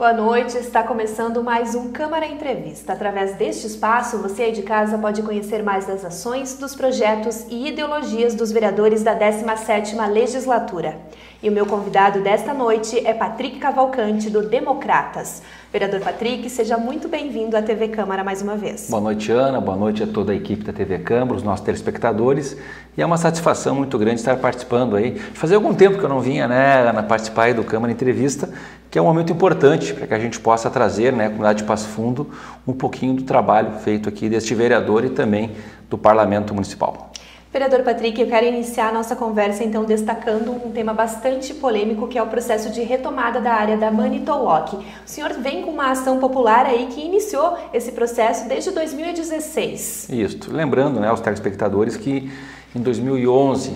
Boa noite, está começando mais um Câmara Entrevista. Através deste espaço, você aí de casa pode conhecer mais das ações, dos projetos e ideologias dos vereadores da 17ª Legislatura. E o meu convidado desta noite é Patrick Cavalcante, do Democratas. Vereador Patrick, seja muito bem-vindo à TV Câmara mais uma vez. Boa noite, Ana. Boa noite a toda a equipe da TV Câmara, os nossos telespectadores. E é uma satisfação muito grande estar participando aí. Fazia algum tempo que eu não vinha, né, Ana, participar aí do Câmara Entrevista, que é um momento importante para que a gente possa trazer, né, a comunidade de Passo Fundo, um pouquinho do trabalho feito aqui deste vereador e também do Parlamento Municipal. Vereador Patrick, eu quero iniciar a nossa conversa então destacando um tema bastante polêmico, que é o processo de retomada da área da Manitowoc. O senhor vem com uma ação popular aí que iniciou esse processo desde 2016. Isso, lembrando, né, aos telespectadores que em 2011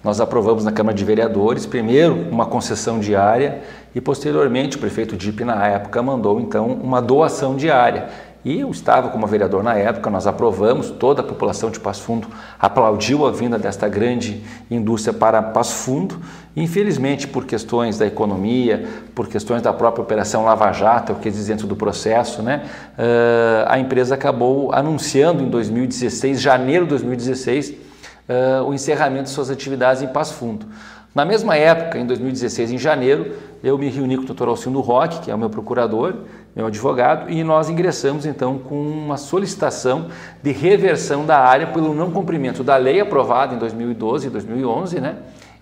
nós aprovamos na Câmara de Vereadores, primeiro uma concessão de área e posteriormente o prefeito Dipp na época mandou então uma doação de área. E eu estava como vereador na época, nós aprovamos, toda a população de Passo Fundo aplaudiu a vinda desta grande indústria para Passo Fundo. Infelizmente, por questões da economia, por questões da própria Operação Lava Jato, o que diz dentro do processo, né, a empresa acabou anunciando em 2016, janeiro de 2016, o encerramento de suas atividades em Passo Fundo. Na mesma época, em 2016, em janeiro, eu me reuni com o Dr. Alcindo Roque, que é o meu procurador, meu advogado, e nós ingressamos então com uma solicitação de reversão da área pelo não cumprimento da lei aprovada em 2012 e 2011, né?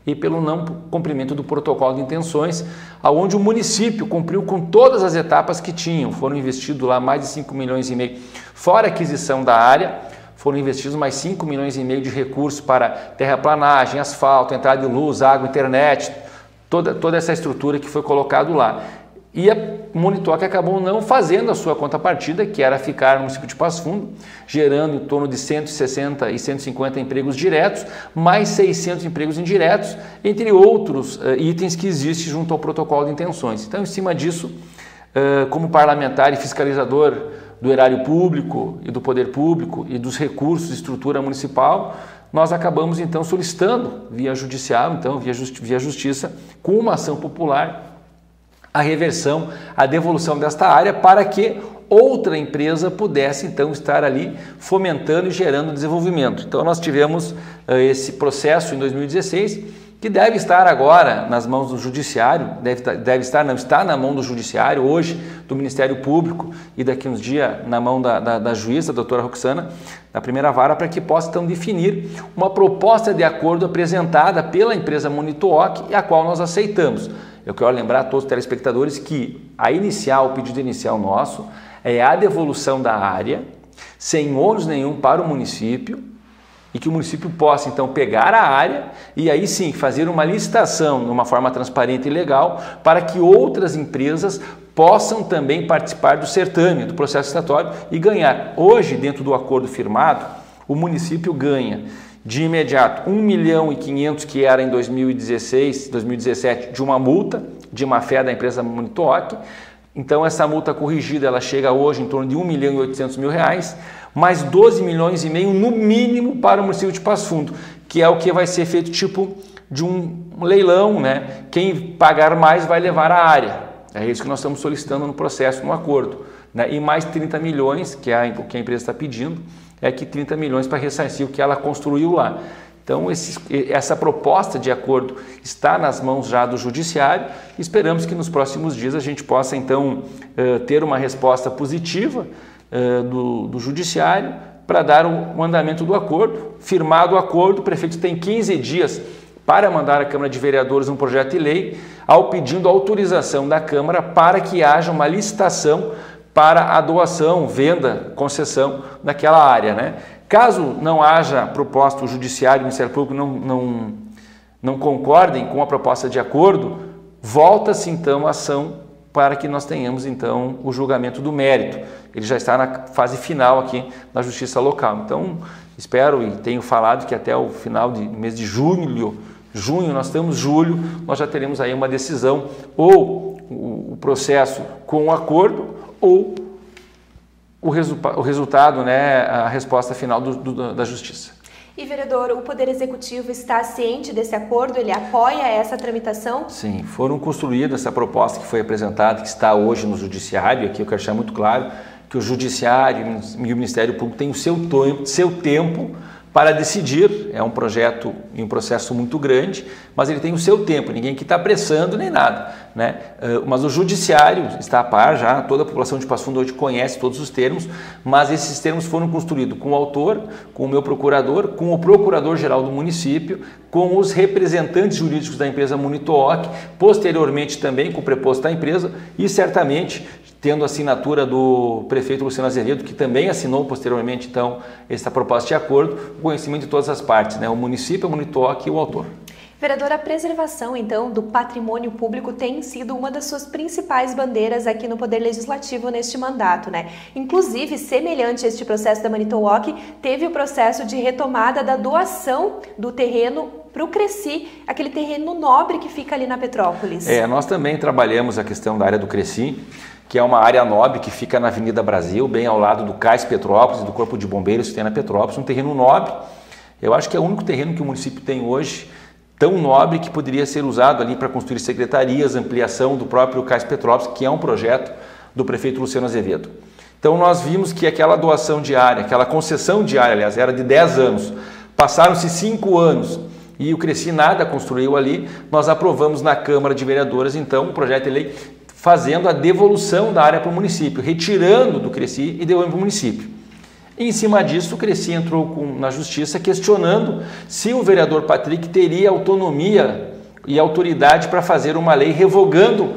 E pelo não cumprimento do protocolo de intenções, onde o município cumpriu com todas as etapas que tinham. Foram investidos lá mais de 5 milhões e meio, fora a aquisição da área, foram investidos mais 5 milhões e meio de recursos para terraplanagem, asfalto, entrada de luz, água, internet, toda essa estrutura que foi colocado lá. E a Manitowoc acabou não fazendo a sua contrapartida, que era ficar no município de Passo Fundo, gerando em torno de 160 e 150 empregos diretos, mais 600 empregos indiretos, entre outros itens que existem junto ao protocolo de intenções. Então, em cima disso, como parlamentar e fiscalizador do erário público e do poder público e dos recursos de estrutura municipal, nós acabamos então solicitando via judicial, então via justiça, com uma ação popular, a reversão, a devolução desta área para que outra empresa pudesse então estar ali fomentando e gerando desenvolvimento. Então nós tivemos esse processo em 2016, que deve estar agora nas mãos do Judiciário, não está na mão do Judiciário, hoje do Ministério Público e daqui uns dias na mão da juíza, a doutora Roxana, da primeira vara, para que possa então definir uma proposta de acordo apresentada pela empresa Manitowoc e a qual nós aceitamos. Eu quero lembrar a todos os telespectadores que o pedido inicial nosso é a devolução da área, sem ônus nenhum para o município, e que o município possa então pegar a área e aí sim fazer uma licitação de uma forma transparente e legal para que outras empresas possam também participar do certame, do processo licitatório e ganhar. Hoje, dentro do acordo firmado, o município ganha de imediato 1,5 milhão que era em 2016, 2017, de uma multa de má-fé da empresa Manitowoc. Então essa multa corrigida ela chega hoje em torno de R$1.800.000, mais 12 milhões e meio no mínimo para o município de Passo Fundo, que é o que vai ser feito tipo de um leilão, né? Quem pagar mais vai levar a área. É isso que nós estamos solicitando no processo, no acordo, né? E mais 30 milhões, que a empresa está pedindo, é que 30 milhões para ressarcir o que ela construiu lá. Então, essa proposta de acordo está nas mãos já do Judiciário. Esperamos que nos próximos dias a gente possa, então, ter uma resposta positiva do Judiciário para dar o andamento do acordo. Firmado o acordo, o prefeito tem 15 dias para mandar à Câmara de Vereadores um projeto de lei, pedindo autorização da Câmara para que haja uma licitação para a doação, venda, concessão daquela área, né? Caso não haja proposta, o Judiciário e o Ministério Público não concordem com a proposta de acordo, volta-se então a ação para que nós tenhamos então o julgamento do mérito. Ele já está na fase final aqui na Justiça Local. Então, espero e tenho falado que até o final do mês de junho, nós estamos julho, nós já teremos aí uma decisão, ou o processo com o acordo, ou o resultado, né, a resposta final da Justiça. E, vereador, o Poder Executivo está ciente desse acordo? Ele apoia essa tramitação? Sim, foram construídas essa proposta que foi apresentada, que está hoje no Judiciário. Aqui eu quero deixar muito claro que o Judiciário e o Ministério Público têm o seu tempo para decidir. É um projeto e um processo muito grande, mas ele tem o seu tempo, ninguém aqui está apressando nem nada, né? Mas o Judiciário está a par já, toda a população de Passo Fundo hoje conhece todos os termos, mas esses termos foram construídos com o autor, com o meu procurador, com o procurador-geral do município, com os representantes jurídicos da empresa Monitooc, posteriormente também com o preposto da empresa e certamente tendo a assinatura do prefeito Luciano Azevedo, que também assinou posteriormente, então, essa proposta de acordo, o conhecimento de todas as partes, né? O município, a Monitooc e o autor. Vereador, a preservação, então, do patrimônio público tem sido uma das suas principais bandeiras aqui no Poder Legislativo neste mandato, né? Inclusive, semelhante a este processo da Monitooc, teve o processo de retomada da doação do terreno para o Cresci, aquele terreno nobre que fica ali na Petrópolis. Nós também trabalhamos a questão da área do Cresci, que é uma área nobre que fica na Avenida Brasil, bem ao lado do Cais Petrópolis e do Corpo de Bombeiros que tem na Petrópolis, um terreno nobre. Eu acho que é o único terreno que o município tem hoje, tão nobre, que poderia ser usado ali para construir secretarias, ampliação do próprio Cais Petrópolis, que é um projeto do prefeito Luciano Azevedo. Então nós vimos que aquela doação diária, aquela concessão diária, aliás, era de 10 anos, passaram-se 5 anos, e o Cresci nada construiu ali, nós aprovamos na Câmara de Vereadores, então, um projeto de lei fazendo a devolução da área para o município, retirando do Cresci e devolvendo para o município. E, em cima disso, o Cresci entrou na Justiça questionando se o vereador Patrick teria autonomia e autoridade para fazer uma lei revogando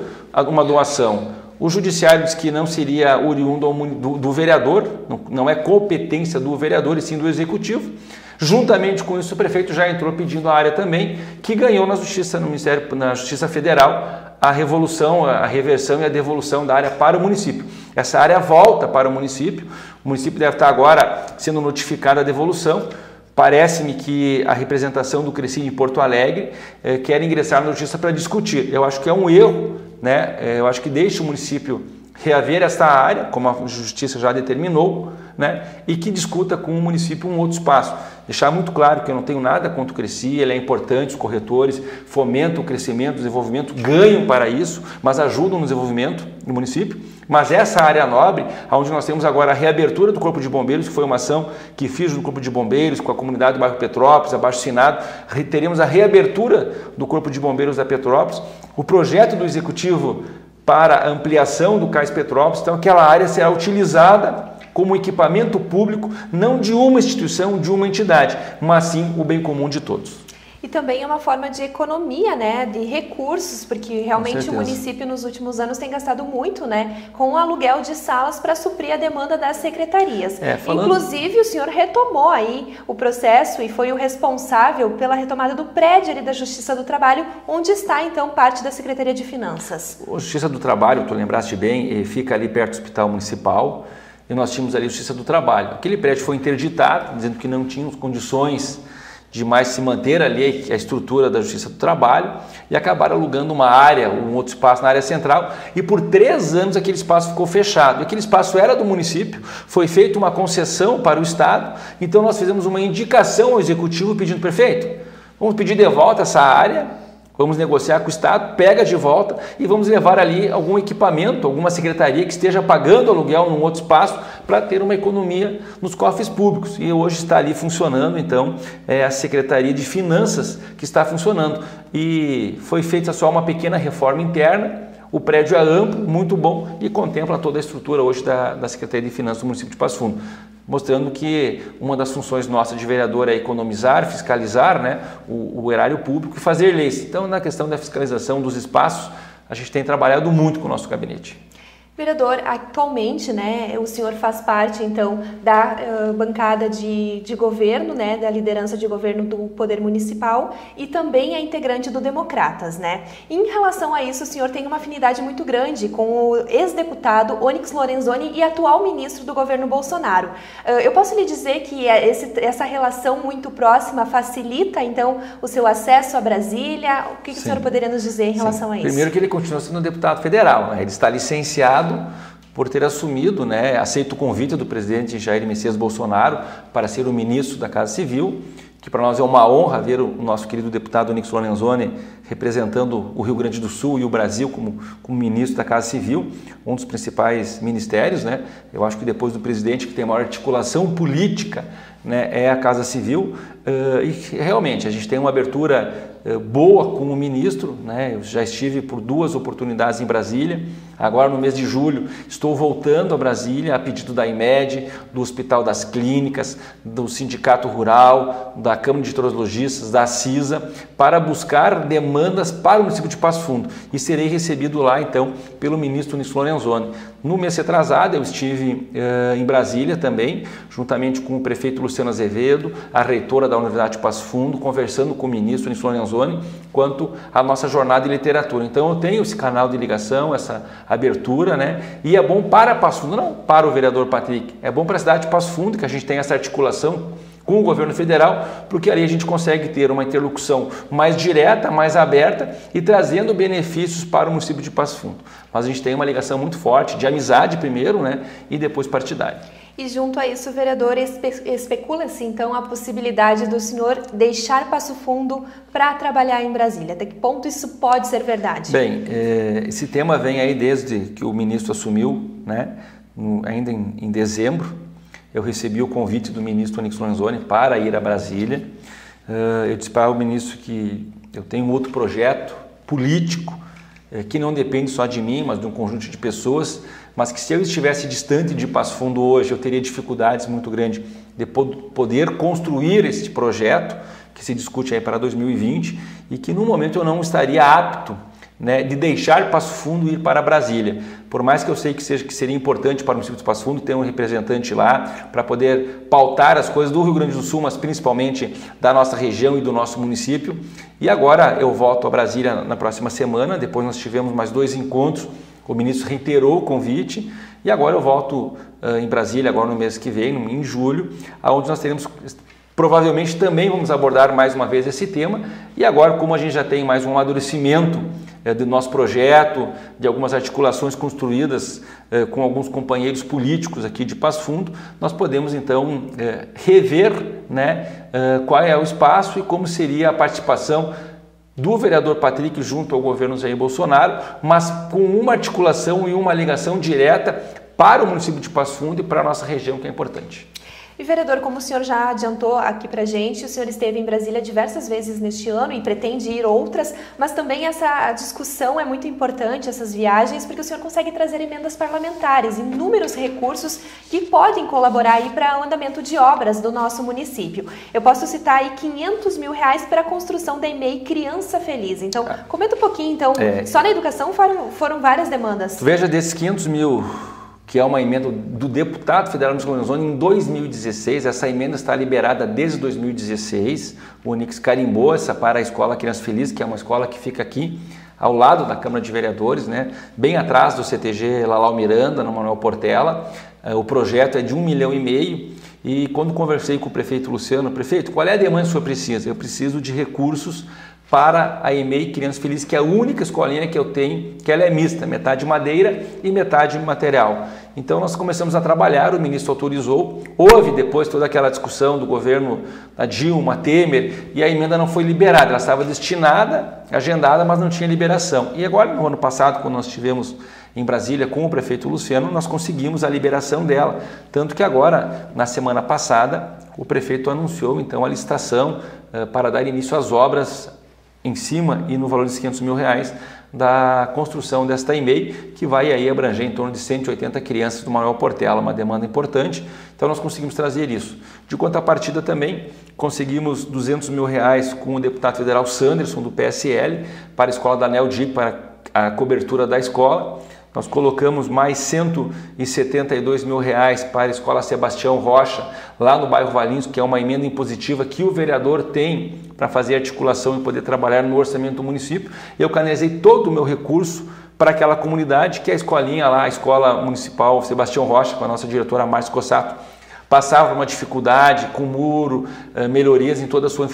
uma doação. O Judiciário diz que não seria oriundo do vereador, não é competência do vereador e sim do Executivo. Juntamente com isso, o prefeito já entrou pedindo a área também, que ganhou na Justiça Federal, a reversão e a devolução da área para o município. Essa área volta para o município deve estar agora sendo notificada a devolução. Parece-me que a representação do Cresci em Porto Alegre quer ingressar na Justiça para discutir. Eu acho que é um erro, né? Eu acho que deixa o município reaver esta área, como a Justiça já determinou, né? E que discuta com o município um outro espaço. Deixar muito claro que eu não tenho nada contra o Cresci, ele é importante, os corretores fomentam o crescimento, o desenvolvimento, ganham para isso, mas ajudam no desenvolvimento do município. Mas essa área nobre, onde nós temos agora a reabertura do Corpo de Bombeiros, que foi uma ação que fiz no Corpo de Bombeiros, com a comunidade do bairro Petrópolis, abaixo-assinado, teremos a reabertura do Corpo de Bombeiros da Petrópolis, o projeto do Executivo para a ampliação do Cais Petrópolis, então aquela área será utilizada como equipamento público, não de uma instituição, de uma entidade, mas sim o bem comum de todos. E também é uma forma de economia, né, de recursos, porque realmente o município nos últimos anos tem gastado muito, né, com o aluguel de salas para suprir a demanda das secretarias. Inclusive, o senhor retomou aí o processo e foi o responsável pela retomada do prédio ali da Justiça do Trabalho, onde está então parte da Secretaria de Finanças. A Justiça do Trabalho, tu lembraste bem, fica ali perto do Hospital Municipal, e nós tínhamos ali a Justiça do Trabalho. Aquele prédio foi interditado, dizendo que não tínhamos condições de mais se manter ali a estrutura da Justiça do Trabalho, e acabaram alugando uma área, um outro espaço na área central, e por 3 anos aquele espaço ficou fechado. Aquele espaço era do município, foi feita uma concessão para o Estado, então nós fizemos uma indicação ao Executivo pedindo: prefeito, vamos pedir de volta essa área, vamos negociar com o Estado, pega de volta e vamos levar ali algum equipamento, alguma secretaria que esteja pagando aluguel num outro espaço para ter uma economia nos cofres públicos. E hoje está ali funcionando, então, a Secretaria de Finanças que está funcionando. E foi feita só uma pequena reforma interna. O prédio é amplo, muito bom e contempla toda a estrutura hoje da Secretaria de Finanças do município de Passo Fundo, mostrando que uma das funções nossas de vereador é economizar, fiscalizar, né, o erário público e fazer leis. Então, na questão da fiscalização dos espaços, a gente tem trabalhado muito com o nosso gabinete. Vereador, atualmente, né, o senhor faz parte, então, da bancada de governo, né, da liderança de governo do Poder Municipal e também é integrante do Democratas, né? Em relação a isso, o senhor tem uma afinidade muito grande com o ex-deputado Onyx Lorenzoni e atual ministro do governo Bolsonaro. Eu posso lhe dizer que essa relação muito próxima facilita, então, o seu acesso a Brasília? O que o senhor poderia nos dizer em relação a isso? Primeiro que ele continua sendo deputado federal, né? Ele está licenciado por ter assumido, né, aceito o convite do presidente Jair Messias Bolsonaro para ser o ministro da Casa Civil, que para nós é uma honra ver o nosso querido deputado Onyx Lorenzoni representando o Rio Grande do Sul e o Brasil como ministro da Casa Civil, um dos principais ministérios, né? Eu acho que depois do presidente que tem maior articulação política, né, é a Casa Civil, e realmente a gente tem uma abertura boa com o ministro, né? Eu já estive por 2 oportunidades em Brasília, agora no mês de julho estou voltando a Brasília a pedido da IMED, do Hospital das Clínicas, do Sindicato Rural, da Câmara de Troslojistas, da CISA, para buscar demandas para o município de Passo Fundo, e serei recebido lá então pelo ministro Onyx Lorenzoni. No mês retrasado eu estive em Brasília também, juntamente com o prefeito Luciano Azevedo, a reitora da Universidade de Passo Fundo, conversando com o ministro Onyx Lorenzoni quanto à nossa jornada de literatura. Então eu tenho esse canal de ligação, essa abertura, né? E é bom para Passo Fundo, não para o vereador Patrick, é bom para a cidade de Passo Fundo que a gente tem essa articulação com o governo federal, porque ali a gente consegue ter uma interlocução mais direta, mais aberta e trazendo benefícios para o município de Passo Fundo. Mas a gente tem uma ligação muito forte, de amizade primeiro, né, e depois partidária. E junto a isso, vereador, especula-se então a possibilidade do senhor deixar Passo Fundo para trabalhar em Brasília. Até que ponto isso pode ser verdade? Bem, esse tema vem aí desde que o ministro assumiu, né, ainda em dezembro. Eu recebi o convite do ministro Onyx Lorenzoni para ir a Brasília. Eu disse para o ministro que eu tenho um outro projeto político que não depende só de mim, mas de um conjunto de pessoas, mas que se eu estivesse distante de Passo Fundo hoje, eu teria dificuldades muito grandes de poder construir esse projeto que se discute aí para 2020 e que no momento eu não estaria apto, né, de deixar Passo Fundo e ir para Brasília. Por mais que eu sei que seria importante para o município de Passo Fundo ter um representante lá para poder pautar as coisas do Rio Grande do Sul, mas principalmente da nossa região e do nosso município. E agora eu volto a Brasília na próxima semana, depois nós tivemos mais 2 encontros, o ministro reiterou o convite e agora eu volto em Brasília, agora no mês que vem, em julho, onde nós teremos... Provavelmente também vamos abordar mais uma vez esse tema e agora, como a gente já tem mais um amadurecimento do nosso projeto, de algumas articulações construídas com alguns companheiros políticos aqui de Passo Fundo, nós podemos então rever, né, qual é o espaço e como seria a participação do vereador Patrick junto ao governo Jair Bolsonaro, mas com uma articulação e uma ligação direta para o município de Passo Fundo e para a nossa região, que é importante. E vereador, como o senhor já adiantou aqui pra gente, o senhor esteve em Brasília diversas vezes neste ano e pretende ir outras, mas também essa discussão é muito importante, essas viagens, porque o senhor consegue trazer emendas parlamentares, inúmeros recursos que podem colaborar aí para o andamento de obras do nosso município. Eu posso citar aí R$500 mil para a construção da EMEI Criança Feliz. Então, comenta um pouquinho, então, só na educação foram várias demandas. Veja, desses 500 mil... que é uma emenda do deputado federal Onyx Lorenzoni em 2016, essa emenda está liberada desde 2016, o Onyx carimbou essa para a Escola Criança Feliz, que é uma escola que fica aqui ao lado da Câmara de Vereadores, né, bem atrás do CTG Lalau Miranda, no Manuel Portela. O projeto é de R$1,5 milhão e quando conversei com o prefeito Luciano, prefeito, qual é a demanda que o senhor precisa? Eu preciso de recursos para a EMEI Criança Feliz, que é a única escolinha que eu tenho, que ela é mista, metade madeira e metade material. Então nós começamos a trabalhar, o ministro autorizou, houve depois toda aquela discussão do governo da Dilma, Temer, e a emenda não foi liberada, ela estava destinada, agendada, mas não tinha liberação. E agora, no ano passado, quando nós estivemos em Brasília com o prefeito Luciano, nós conseguimos a liberação dela, tanto que agora, na semana passada, o prefeito anunciou então a licitação para dar início às obras em cima e no valor de R$500 mil da construção desta EMEI, que vai aí abranger em torno de 180 crianças do Manuel Portela, uma demanda importante. Então nós conseguimos trazer isso. De contrapartida também conseguimos R$200 mil com o deputado federal Sanderson do PSL para a escola da Neldig, para a cobertura da escola. Nós colocamos mais R$172 mil para a Escola Sebastião Rocha, lá no bairro Valinhos, que é uma emenda impositiva que o vereador tem para fazer articulação e poder trabalhar no orçamento do município. Eu canalizei todo o meu recurso para aquela comunidade, que é a escolinha lá, a Escola Municipal Sebastião Rocha, com a nossa diretora Márcia Cossato, passava por uma dificuldade com muro, melhorias em toda a sua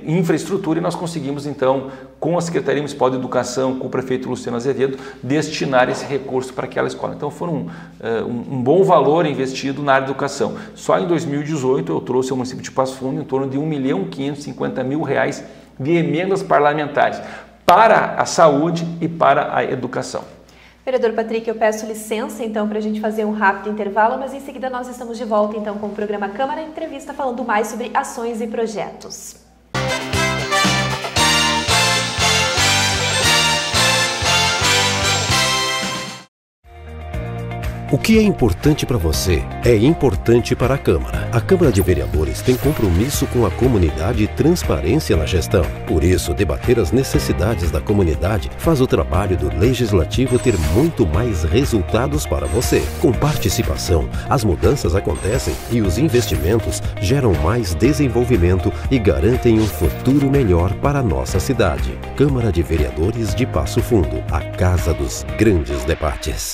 infraestrutura, e nós conseguimos então, com a Secretaria Municipal de Educação, com o prefeito Luciano Azevedo, destinar esse recurso para aquela escola. Então foi um bom valor investido na área de educação. Só em 2018 eu trouxe ao município de Passo Fundo em torno de R$1.550.000 de emendas parlamentares para a saúde e para a educação. Vereador Patrick, eu peço licença então para a gente fazer um rápido intervalo, mas em seguida nós estamos de volta então com o programa Câmara Entrevista, falando mais sobre ações e projetos. O que é importante para você é importante para a Câmara. A Câmara de Vereadores tem compromisso com a comunidade e transparência na gestão. Por isso, debater as necessidades da comunidade faz o trabalho do Legislativo ter muito mais resultados para você. Com participação, as mudanças acontecem e os investimentos geram mais desenvolvimento e garantem um futuro melhor para a nossa cidade. Câmara de Vereadores de Passo Fundo, a casa dos grandes debates.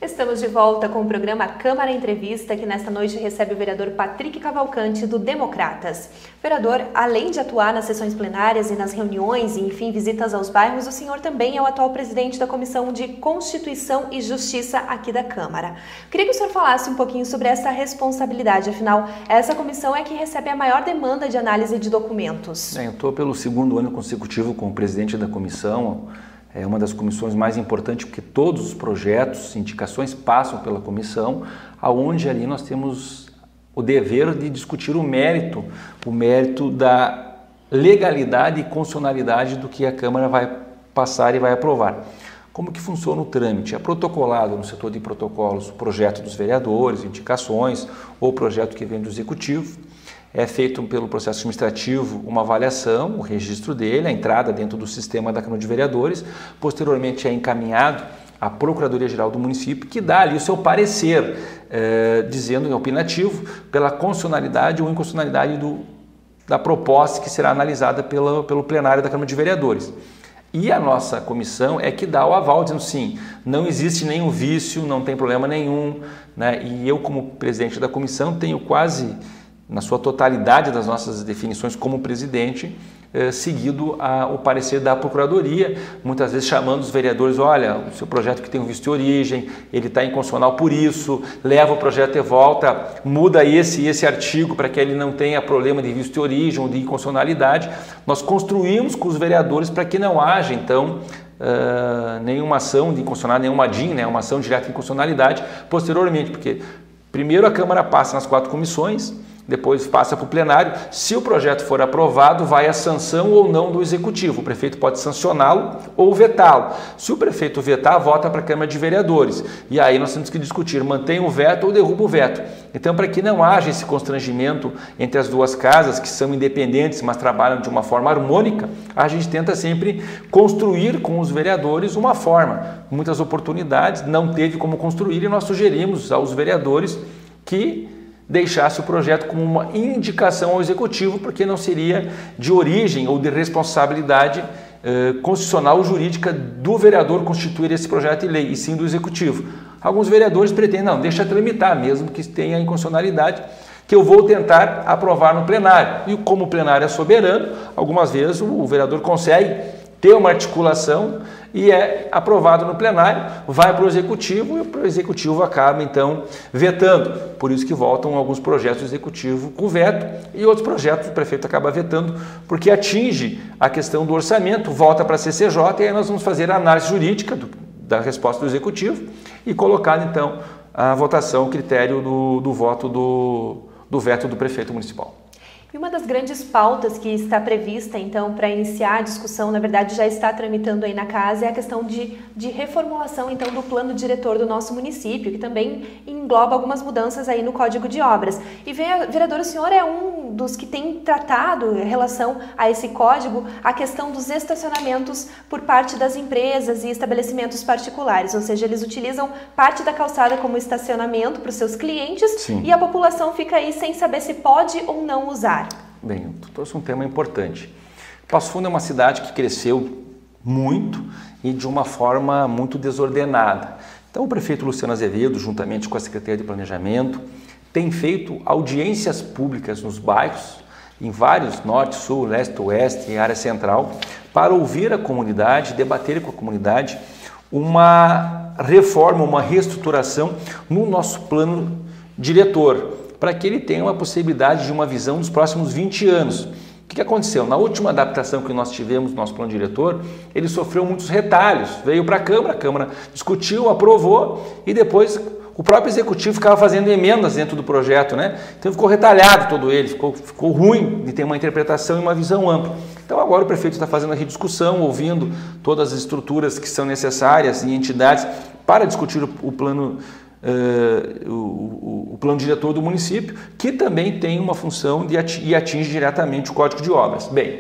Estamos de volta com o programa Câmara Entrevista, que nesta noite recebe o vereador Patrick Cavalcante, do Democratas. Vereador, além de atuar nas sessões plenárias e nas reuniões e, enfim, visitas aos bairros, o senhor também é o atual presidente da Comissão de Constituição e Justiça aqui da Câmara. Queria que o senhor falasse um pouquinho sobre essa responsabilidade, afinal, essa comissão é que recebe a maior demanda de análise de documentos. Eu estou pelo segundo ano consecutivo como presidente da comissão. É uma das comissões mais importantes, porque todos os projetos, indicações passam pela comissão, aonde ali nós temos o dever de discutir o mérito da legalidade e constitucionalidade do que a Câmara vai passar e vai aprovar. Como que funciona o trâmite? É protocolado no setor de protocolos o projeto dos vereadores, indicações, ou projeto que vem do Executivo. É feito pelo processo administrativo uma avaliação, o registro dele, a entrada dentro do sistema da Câmara de Vereadores. Posteriormente é encaminhado à Procuradoria-Geral do município, que dá ali o seu parecer, dizendo em opinativo, pela constitucionalidade ou inconstitucionalidade da proposta que será analisada pelo plenário da Câmara de Vereadores. E a nossa comissão é que dá o aval, dizendo sim, não existe nenhum vício, não tem problema nenhum, né? E eu, como presidente da comissão, tenho quase, na sua totalidade das nossas definições como presidente, seguido o parecer da Procuradoria, muitas vezes chamando os vereadores, olha, o seu projeto que tem um vício de origem, ele está inconstitucional por isso, leva o projeto de volta, muda esse artigo para que ele não tenha problema de vício de origem ou de inconstitucionalidade. Nós construímos com os vereadores para que não haja, então, nenhuma ação de inconstitucionalidade, nenhuma DIN, né, uma ação direta de inconstitucionalidade posteriormente, porque primeiro a Câmara passa nas 4 comissões, depois passa para o plenário. Se o projeto for aprovado, vai à sanção ou não do Executivo. O prefeito pode sancioná-lo ou vetá-lo. Se o prefeito vetar, vota para a Câmara de Vereadores. E aí nós temos que discutir, mantém o veto ou derruba o veto. Então, para que não haja esse constrangimento entre as duas casas, que são independentes, mas trabalham de uma forma harmônica, a gente tenta sempre construir com os vereadores uma forma. Muitas oportunidades não teve como construir e nós sugerimos aos vereadores que deixasse o projeto como uma indicação ao Executivo, porque não seria de origem ou de responsabilidade constitucional ou jurídica do vereador constituir esse projeto de lei, e sim do Executivo. Alguns vereadores pretendem, não, deixa tramitar, mesmo que tenha inconstitucionalidade, que eu vou tentar aprovar no plenário. E como o plenário é soberano, algumas vezes o vereador consegue ter uma articulação e é aprovado no plenário, vai para o Executivo e o Executivo acaba, então, vetando. Por isso que voltam alguns projetos do Executivo com veto e outros projetos o prefeito acaba vetando porque atinge a questão do orçamento, volta para a CCJ e aí nós vamos fazer a análise jurídica da resposta do Executivo e colocar, então, a votação, o critério do voto do veto do prefeito municipal. E uma das grandes pautas que está prevista, então, para iniciar a discussão, na verdade já está tramitando aí na casa, é a questão de reformulação, então, do plano diretor do nosso município, que também engloba algumas mudanças aí no Código de Obras. E, vereador, o senhor é um dos que tem tratado, em relação a esse código, a questão dos estacionamentos por parte das empresas e estabelecimentos particulares, ou seja, eles utilizam parte da calçada como estacionamento para os seus clientes. Sim. E a população fica aí sem saber se pode ou não usar. Bem, tu trouxe um tema importante. Passo Fundo é uma cidade que cresceu muito e de uma forma muito desordenada. Então o prefeito Luciano Azevedo, juntamente com a Secretaria de Planejamento, tem feito audiências públicas nos bairros, em vários, norte, sul, leste, oeste e área central, para ouvir a comunidade, debater com a comunidade uma reforma, uma reestruturação no nosso plano diretor, para que ele tenha uma possibilidade de uma visão dos próximos 20 anos. O que aconteceu? Na última adaptação que nós tivemos no nosso plano diretor, ele sofreu muitos retalhos, veio para a Câmara discutiu, aprovou e depois o próprio Executivo ficava fazendo emendas dentro do projeto, né? Então ficou retalhado todo ele, ficou ruim de ter uma interpretação e uma visão ampla. Então agora o prefeito está fazendo a rediscussão, ouvindo todas as estruturas que são necessárias e entidades para discutir o plano o plano diretor do município, que também tem uma função e atinge diretamente o Código de Obras. Bem,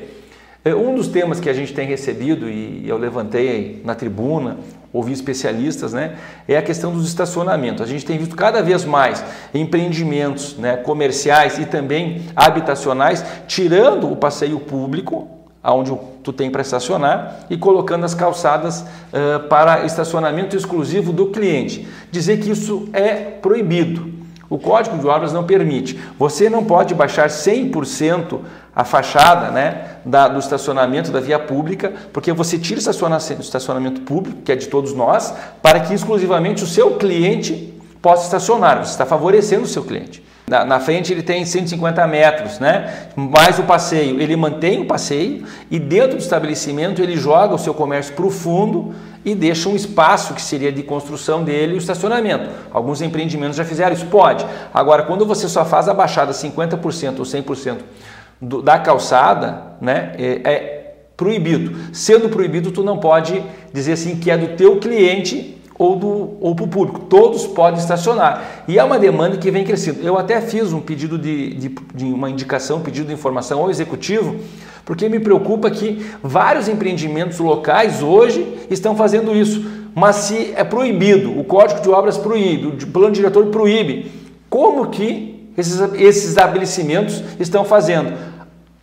um dos temas que a gente tem recebido, e eu levantei na tribuna, ouvi especialistas, né, é a questão dos estacionamentos. A gente tem visto cada vez mais empreendimentos, né, comerciais e também habitacionais, tirando o passeio público, onde tu tem para estacionar, e colocando as calçadas para estacionamento exclusivo do cliente. Dizer que isso é proibido. O Código de Obras não permite. Você não pode baixar 100% a fachada, né, do estacionamento da via pública, porque você tira o estacionamento público, que é de todos nós, para que exclusivamente o seu cliente possa estacionar. Você está favorecendo o seu cliente. Na frente ele tem 150 metros, né? Mais o passeio. Ele mantém o passeio e dentro do estabelecimento ele joga o seu comércio para o fundo e deixa um espaço que seria de construção dele e o estacionamento. Alguns empreendimentos já fizeram isso, pode. Agora, quando você só faz a baixada 50% ou 100% da calçada, né, é proibido. Sendo proibido, tu não pode dizer assim que é do teu cliente ou para o público. Todos podem estacionar. E é uma demanda que vem crescendo. Eu até fiz um pedido de uma indicação, um pedido de informação ao Executivo, porque me preocupa que vários empreendimentos locais hoje estão fazendo isso. Mas se é proibido, o Código de Obras proíbe, o plano diretor proíbe, como que esses estabelecimentos estão fazendo?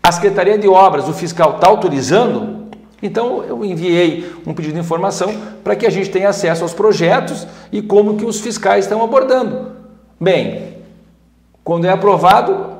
A Secretaria de Obras, o fiscal, está autorizando? Então eu enviei um pedido de informação para que a gente tenha acesso aos projetos e como que os fiscais estão abordando. Bem, quando é aprovado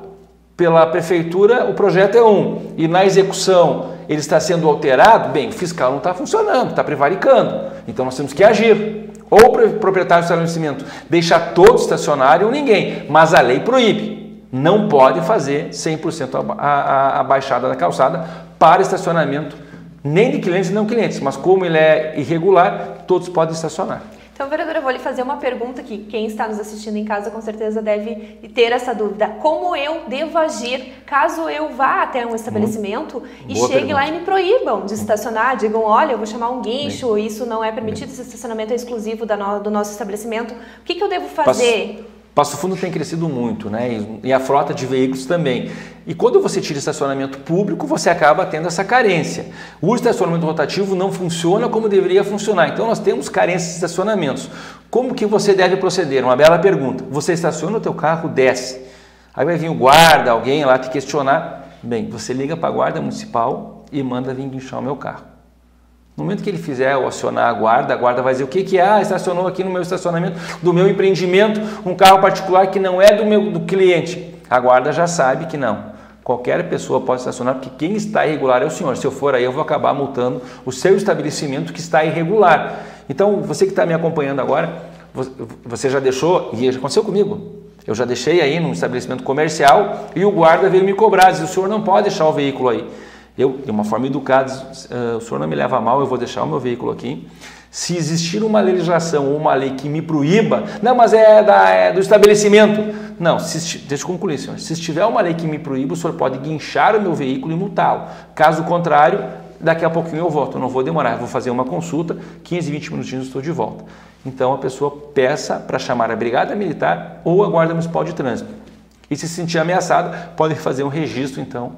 pela prefeitura, o projeto é um, e na execução ele está sendo alterado, bem, o fiscal não está funcionando, está prevaricando. Então nós temos que agir. Ou o proprietário do estabelecimento deixar todos estacionarem ou ninguém, mas a lei proíbe. Não pode fazer 100% a baixada da calçada para estacionamento nem de clientes e não clientes, mas como ele é irregular, todos podem estacionar. Então, vereadora, eu vou lhe fazer uma pergunta que quem está nos assistindo em casa com certeza deve ter essa dúvida. Como eu devo agir caso eu vá até um estabelecimento e chegue lá e me proíbam de estacionar? Digam, olha, eu vou chamar um guincho, isso não é permitido, esse estacionamento é exclusivo do nosso estabelecimento. O que eu devo fazer? Passo Fundo tem crescido muito, né? E a frota de veículos também. E quando você tira estacionamento público, você acaba tendo essa carência. O estacionamento rotativo não funciona como deveria funcionar. Então nós temos carências de estacionamentos. Como que você deve proceder? Uma bela pergunta. Você estaciona o teu carro, desce. Aí vai vir o guarda, alguém lá te questionar. Bem, você liga para a guarda municipal e manda vir guinchar o meu carro. No momento que ele fizer ou acionar a guarda vai dizer o que é? Ah, estacionou aqui no meu estacionamento do meu empreendimento um carro particular que não é do cliente. A guarda já sabe que não. Qualquer pessoa pode estacionar, porque quem está irregular é o senhor. Se eu for aí, eu vou acabar multando o seu estabelecimento que está irregular. Então, você que está me acompanhando agora, você já deixou, e já aconteceu comigo, eu já deixei aí num estabelecimento comercial e o guarda veio me cobrar, diz, o senhor não pode deixar o veículo aí. Eu, de uma forma educada, o senhor não me leva a mal, eu vou deixar o meu veículo aqui. Se existir uma legislação ou uma lei que me proíba, não, mas é do estabelecimento. Não, deixa eu concluir, senhor. Se tiver uma lei que me proíba, o senhor pode guinchar o meu veículo e multá-lo. Caso contrário, daqui a pouquinho eu volto, eu não vou demorar, eu vou fazer uma consulta, 15, 20 minutinhos eu estou de volta. Então a pessoa peça para chamar a Brigada Militar ou a Guarda Municipal de Trânsito. E se sentir ameaçada, pode fazer um registro, então,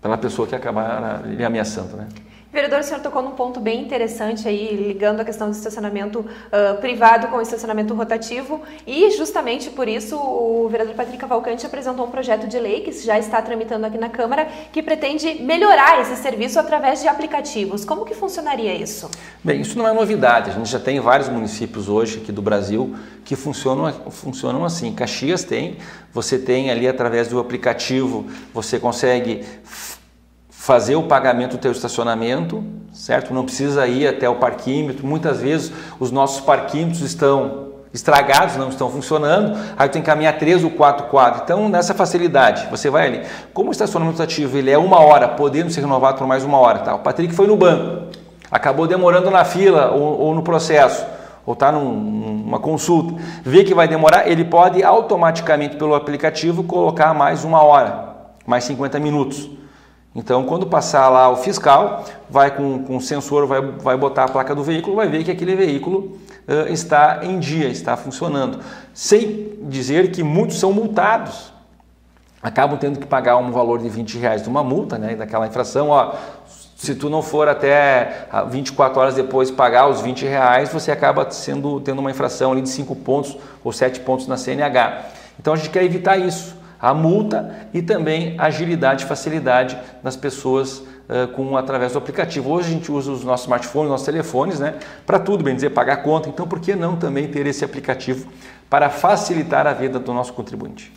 pela pessoa que acabar lhe ameaçando, né? Vereador, o senhor tocou num ponto bem interessante aí, ligando a questão do estacionamento privado com o estacionamento rotativo, e justamente por isso o vereador Patrick Cavalcante apresentou um projeto de lei que já está tramitando aqui na Câmara, que pretende melhorar esse serviço através de aplicativos. Como que funcionaria isso? Bem, isso não é novidade, a gente já tem vários municípios hoje aqui do Brasil que funcionam assim. Caxias tem, você tem ali através do aplicativo, você consegue fazer o pagamento do teu estacionamento, certo? Não precisa ir até o parquímetro. Muitas vezes os nossos parquímetros estão estragados, não estão funcionando, aí tem que caminhar 3 ou 4 quadros. Então, nessa facilidade, você vai ali. Como o estacionamento ativo ele é 1 hora, podendo ser renovado por mais 1 hora. Tá? O Patrick foi no banco, acabou demorando na fila ou no processo, ou está numa consulta, vê que vai demorar, ele pode automaticamente pelo aplicativo colocar mais 1 hora, mais 50 minutos. Então, quando passar lá o fiscal, vai com o sensor, vai botar a placa do veículo, vai ver que aquele veículo está em dia, está funcionando. Sem dizer que muitos são multados. Acabam tendo que pagar um valor de R$20 de uma multa, né, daquela infração. Ó, se tu não for até 24 horas depois pagar os R$20, você acaba tendo uma infração ali de 5 pontos ou 7 pontos na CNH. Então, a gente quer evitar isso. A multa e também a agilidade e facilidade das pessoas através do aplicativo. Hoje a gente usa os nossos smartphones, nossos telefones, né, para tudo, bem dizer, pagar conta. Então, por que não também ter esse aplicativo para facilitar a vida do nosso contribuinte?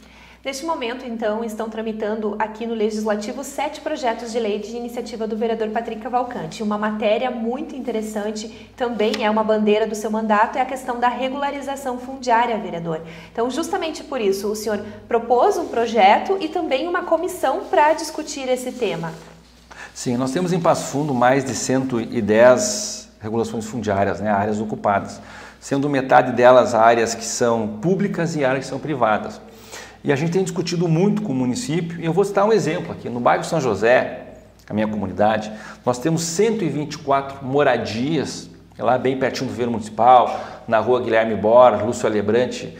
Neste momento, então, estão tramitando aqui no Legislativo 7 projetos de lei de iniciativa do vereador Patrick Cavalcante. Uma matéria muito interessante, também é uma bandeira do seu mandato, é a questão da regularização fundiária, vereador. Então, justamente por isso, o senhor propôs um projeto e também uma comissão para discutir esse tema. Sim, nós temos em Passo Fundo mais de 110 regulações fundiárias, né, áreas ocupadas, sendo metade delas áreas que são públicas e áreas que são privadas. E a gente tem discutido muito com o município, e eu vou citar um exemplo aqui. No bairro São José, a minha comunidade, nós temos 124 moradias, lá bem pertinho do governo municipal, na rua Guilherme Bor, Lúcio Alebrante,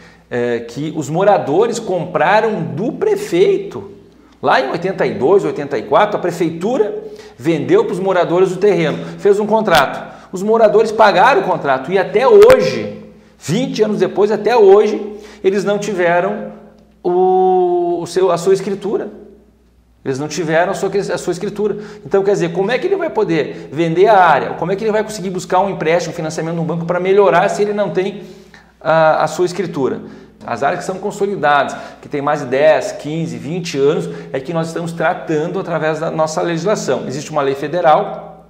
que os moradores compraram do prefeito. Lá em 82, 84, a prefeitura vendeu para os moradores o terreno, fez um contrato. Os moradores pagaram o contrato e até hoje, 20 anos depois, até hoje, eles não tiveram a sua escritura. Eles não tiveram a sua escritura. Então, quer dizer, como é que ele vai poder vender a área? Como é que ele vai conseguir buscar um empréstimo, um financiamento no banco para melhorar se ele não tem a sua escritura? As áreas que são consolidadas, que tem mais de 10, 15, 20 anos, é que nós estamos tratando através da nossa legislação. Existe uma lei federal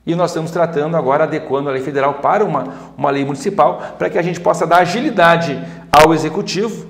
e nós estamos tratando agora, adequando a lei federal para uma lei municipal, para que a gente possa dar agilidade ao executivo,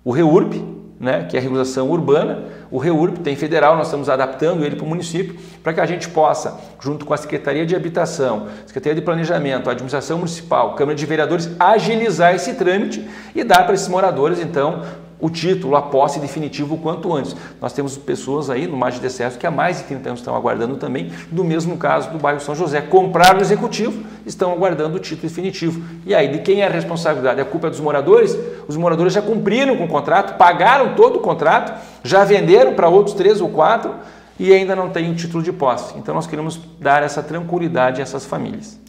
o REURB, né, que é a regularização urbana. O REURB tem federal, nós estamos adaptando ele para o município, para que a gente possa, junto com a Secretaria de Habitação, Secretaria de Planejamento, a Administração Municipal, Câmara de Vereadores, agilizar esse trâmite e dar para esses moradores, então, o título, a posse definitiva o quanto antes. Nós temos pessoas aí no Margem de Excesso que há mais de 30 anos estão aguardando também, do mesmo caso do bairro São José. Compraram o executivo, estão aguardando o título definitivo. E aí, de quem é a responsabilidade? A culpa é dos moradores? Os moradores já cumpriram com o contrato, pagaram todo o contrato, já venderam para outros 3 ou 4 e ainda não têm o título de posse. Então, nós queremos dar essa tranquilidade a essas famílias.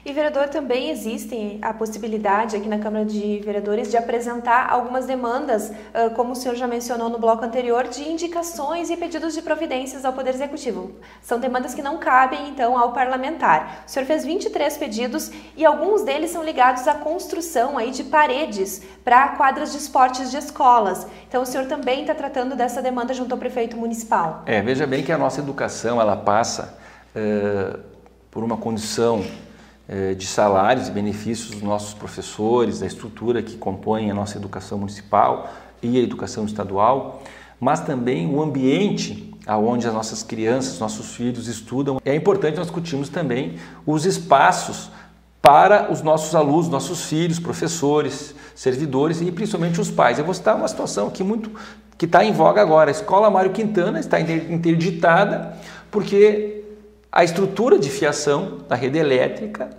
E, vereador, também existe a possibilidade aqui na Câmara de Vereadores de apresentar algumas demandas, como o senhor já mencionou no bloco anterior, de indicações e pedidos de providências ao Poder Executivo. São demandas que não cabem, então, ao parlamentar. O senhor fez 23 pedidos e alguns deles são ligados à construção aí de paredes para quadras de esportes de escolas. Então, o senhor também está tratando dessa demanda junto ao prefeito municipal. Veja bem que a nossa educação, ela passa por uma condição de salários e benefícios dos nossos professores, da estrutura que compõe a nossa educação municipal e a educação estadual, mas também o ambiente onde as nossas crianças, nossos filhos estudam. É importante nós discutirmos também os espaços para os nossos alunos, nossos filhos, professores, servidores e principalmente os pais. Eu vou citar uma situação aqui que está em voga agora. A Escola Mário Quintana está interditada porque a estrutura de fiação da rede elétrica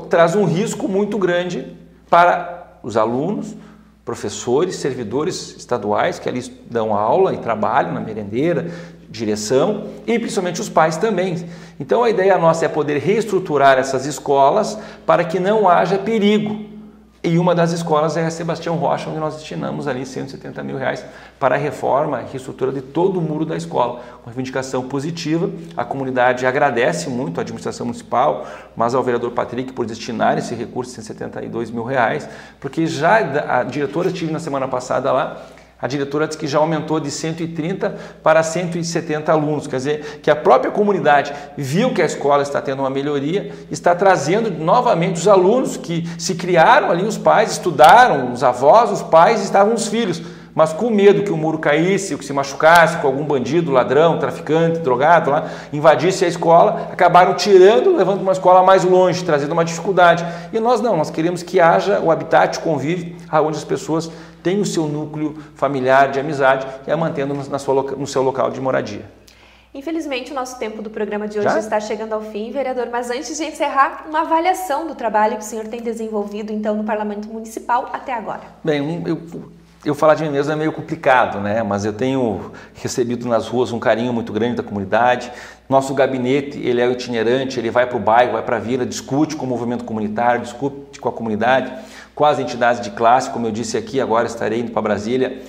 traz um risco muito grande para os alunos, professores, servidores estaduais que ali dão aula e trabalham na merendeira, direção e principalmente os pais também. Então a ideia nossa é poder reestruturar essas escolas para que não haja perigo. E uma das escolas é a Sebastião Rocha, onde nós destinamos ali R$170 mil para a reforma e reestrutura de todo o muro da escola. Uma reivindicação positiva, a comunidade agradece muito à administração municipal, mas ao vereador Patrick por destinar esse recurso de R$172 mil, porque já a diretora, estive na semana passada lá, a diretora disse que já aumentou de 130 para 170 alunos, quer dizer, que a própria comunidade viu que a escola está tendo uma melhoria, está trazendo novamente os alunos que se criaram ali, os pais estudaram, os avós, os pais, estavam os filhos, mas com medo que o muro caísse, ou que se machucasse, com algum bandido, ladrão, traficante, drogado lá, invadisse a escola, acabaram tirando, levando uma escola mais longe, trazendo uma dificuldade. E nós não, nós queremos que haja o habitat, o convívio, onde as pessoas têm o seu núcleo familiar de amizade e a mantendo no seu local de moradia. Infelizmente, o nosso tempo do programa de hoje está chegando ao fim, vereador, mas antes de encerrar, uma avaliação do trabalho que o senhor tem desenvolvido, então, no Parlamento Municipal até agora. Bem, eu falar de mim mesmo é meio complicado, né? Mas eu tenho recebido nas ruas um carinho muito grande da comunidade. Nosso gabinete, ele é itinerante, ele vai para o bairro, vai para a vila, discute com o movimento comunitário, discute com a comunidade, com as entidades de classe, como eu disse aqui, agora estarei indo para Brasília,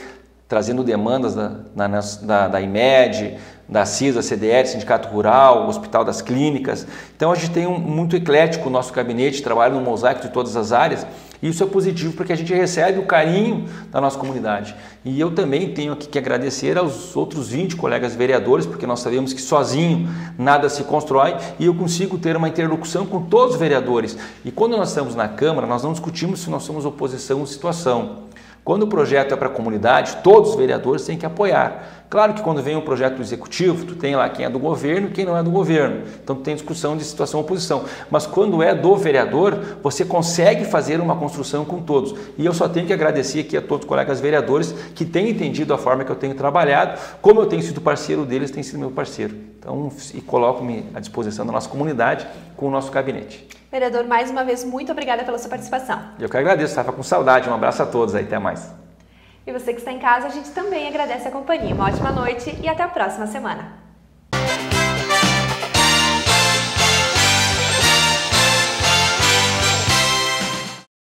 trazendo demandas da IMED, da CISA, CDL, Sindicato Rural, Hospital das Clínicas. Então a gente tem muito eclético o nosso gabinete, trabalha no mosaico de todas as áreas, e isso é positivo porque a gente recebe o carinho da nossa comunidade. E eu também tenho aqui que agradecer aos outros 20 colegas vereadores, porque nós sabemos que sozinho nada se constrói, e eu consigo ter uma interlocução com todos os vereadores. E quando nós estamos na Câmara, nós não discutimos se nós somos oposição ou situação. Quando o projeto é para a comunidade, todos os vereadores têm que apoiar. Claro que quando vem um projeto do executivo, tu tem lá quem é do governo e quem não é do governo. Então tu tem discussão de situação oposição. Mas quando é do vereador, você consegue fazer uma construção com todos. E eu só tenho que agradecer aqui a todos os colegas vereadores que têm entendido a forma que eu tenho trabalhado, como eu tenho sido parceiro deles, tem sido meu parceiro. Então, e coloco-me à disposição da nossa comunidade com o nosso gabinete. Vereador, mais uma vez, muito obrigada pela sua participação. Eu que agradeço, estava com saudade. Um abraço a todos aí, até mais. E você que está em casa, a gente também agradece a companhia. Uma ótima noite e até a próxima semana.